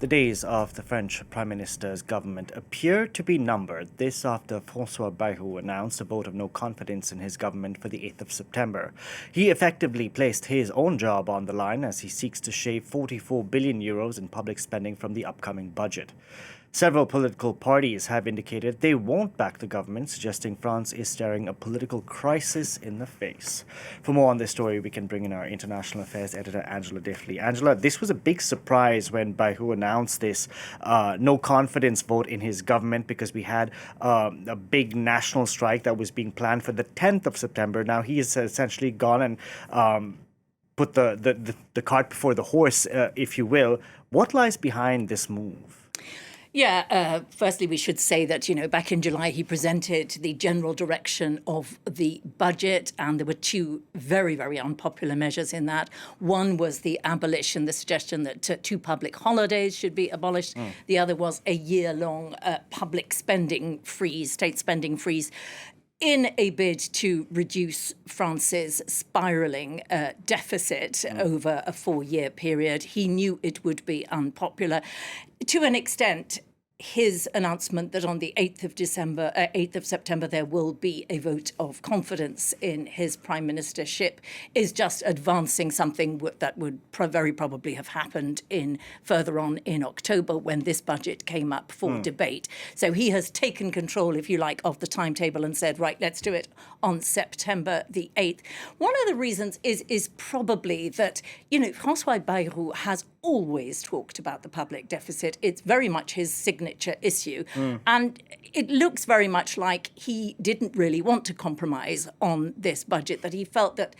The days of the French Prime Minister's government appear to be numbered. This after Francois Bayrouhas announced a vote of no confidence in his government for the 8th of September. He effectively placed his own job on the line as he seeks to shave 44 billion euros in public spending from the upcoming budget. Several political parties have indicated they won't back the government, suggesting France is staring a political crisis in the face. For more on this story, we can bring in our international affairs editor, Angela Diffley. Angela, this was a big surprise when Bayrouhas announced this no confidence vote in his government because we had a big national strike that was being planned for the 10th of September. Now he has essentially gone and put the cart before the horse, if you will. What lies behind this move? Firstly, we should say that, back in July, he presented the general direction of the budget, and there were two very, very unpopular measures in that. One was the abolition, the suggestion that 2 public holidays should be abolished. The other was a year-long public spending freeze, state spending freeze, in a bid to reduce France's spiralling deficit over a 4-year period. He knew it would be unpopular. To an extent, his announcement that on the 8th of September, there will be a vote of confidence in his prime ministership is just advancing something that would very probably have happened further on in October when this budget came up for debate. So he has taken control, if you like, of the timetable and said, right, let's do it on September the 8th. One of the reasons is probably that, Francois Bayrouhas has always talked about the public deficit. It's very much his signature issue. And it looks very much like he didn't really want to compromise on this budget, that he felt that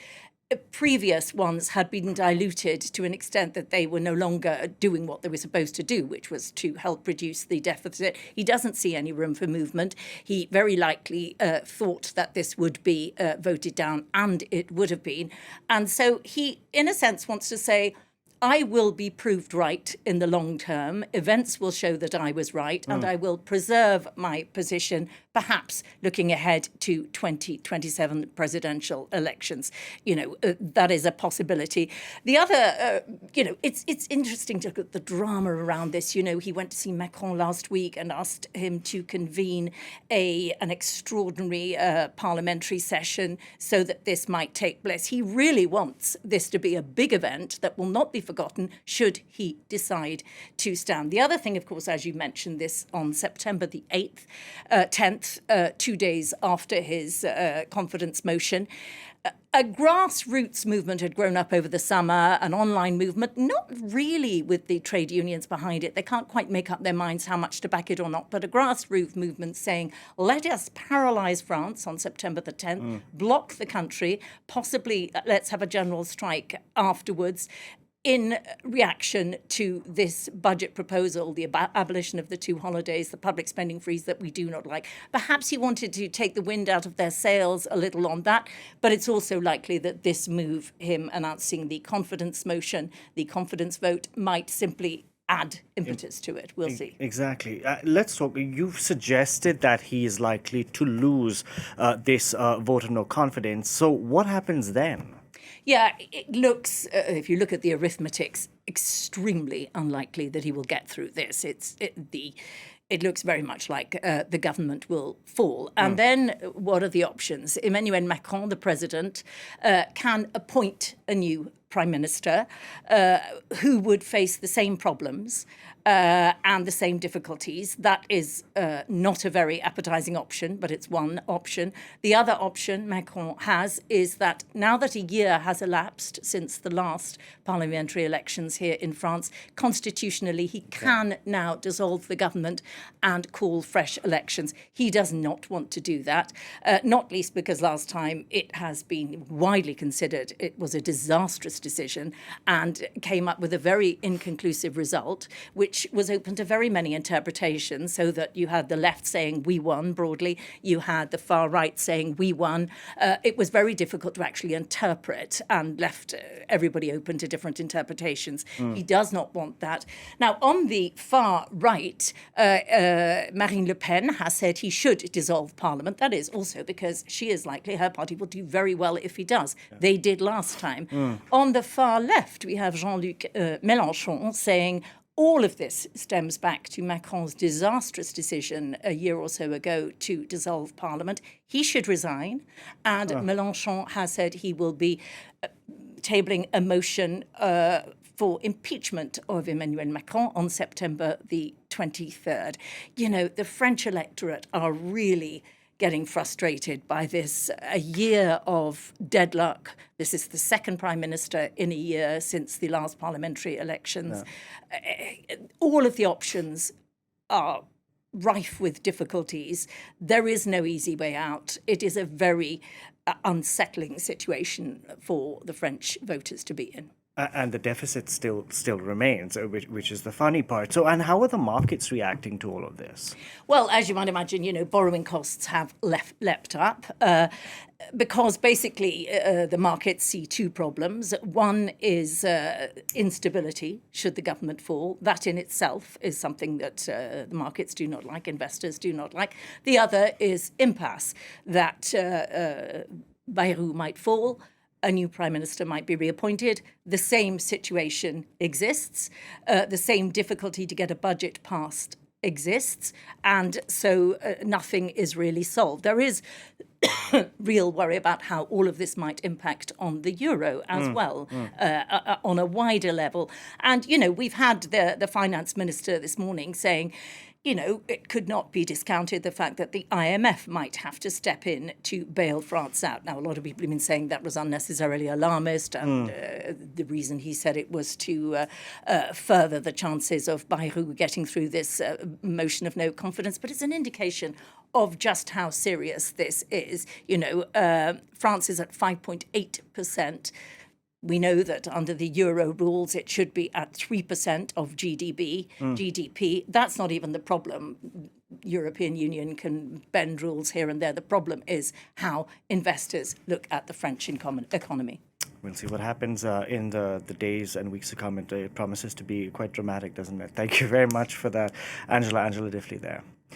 previous ones had been diluted to an extent that they were no longer doing what they were supposed to do, which was to help reduce the deficit. He doesn't see any room for movement. He very likely thought that this would be voted down, and it would have been. And so he, in a sense, wants to say, I will be proved right in the long term. Events will show that I was right, and I will preserve my position, perhaps looking ahead to 2027 presidential elections. That is a possibility. The other, it's interesting to look at the drama around this. He went to see Macron last week and asked him to convene an extraordinary parliamentary session so that this might take place. He really wants this to be a big event that will not be forgotten should he decide to stand. The other thing, of course, as you mentioned, this on September the 10th, 2 days after his confidence motion, a grassroots movement had grown up over the summer, an online movement, not really with the trade unions behind it. They can't quite make up their minds how much to back it or not, but a grassroots movement saying, let us paralyze France on September the 10th, block the country, possibly let's have a general strike afterwards, in reaction to this budget proposal, the abolition of the 2 holidays, the public spending freeze that we do not like. Perhaps he wanted to take the wind out of their sails a little on that, but it's also likely that this move, him announcing the confidence motion, the confidence vote, might simply add impetus to it. We'll see. Exactly. Let's talk. You've suggested that he is likely to lose this vote of no confidence. So what happens then? Yeah, it looks, if you look at the arithmetics, extremely unlikely that he will get through this. It looks very much like the government will fall. And then what are the options? Emmanuel Macron, the president, can appoint a new prime minister who would face the same problems and the same difficulties. That is not a very appetizing option, but it's one option. The other option Macron has is that now that a year has elapsed since the last parliamentary elections here in France, constitutionally he can now dissolve the government and call fresh elections. He does not want to do that, not least because last time it has been widely considered it was a disastrous decision and came up with a very inconclusive result, which was open to very many interpretations, so that you had the left saying we won broadly, you had the far right saying we won. It was very difficult to actually interpret and left everybody open to different interpretations. He does not want that. Now, on the far right, Marine Le Pen has said he should dissolve Parliament. That is also because she is likely, her party will do very well if he does. They did last time. On the far left, we have Jean-Luc Mélenchon saying, All of this stems back to Macron's disastrous decision a year or so ago to dissolve Parliament. He should resign, and Mélenchon has said he will be tabling a motion for impeachment of Emmanuel Macron on September the 23rd. You know, the French electorate are really getting frustrated by this. A year of deadlock. This is the second prime minister in a year since the last parliamentary elections. All of the options are rife with difficulties. There is no easy way out. It is a very unsettling situation for the French voters to be in. And the deficit still remains, which is the funny part. So, and how are the markets reacting to all of this? Well, as you might imagine, borrowing costs have leapt up because basically the markets see two problems. One is instability, should the government fall. That in itself is something that the markets do not like, investors do not like. The other is impasse, that Bayrou might fall, a new prime minister might be reappointed. The same situation exists. The same difficulty to get a budget passed exists. And so nothing is really solved. There is real worry about how all of this might impact on the euro as well, on a wider level. And, we've had the finance minister this morning saying, it could not be discounted the fact that the IMF might have to step in to bail France out. Now, a lot of people have been saying that was unnecessarily alarmist, and the reason he said it was to further the chances of Bayrou getting through this motion of no confidence. But it's an indication of just how serious this is. France is at 5.8%. We know that under the euro rules, it should be at 3% of GDP. That's not even the problem. European Union can bend rules here and there. The problem is how investors look at the French economy. We'll see what happens in the days and weeks to come. It promises to be quite dramatic, doesn't it? Thank you very much for that, Angela Diffley there.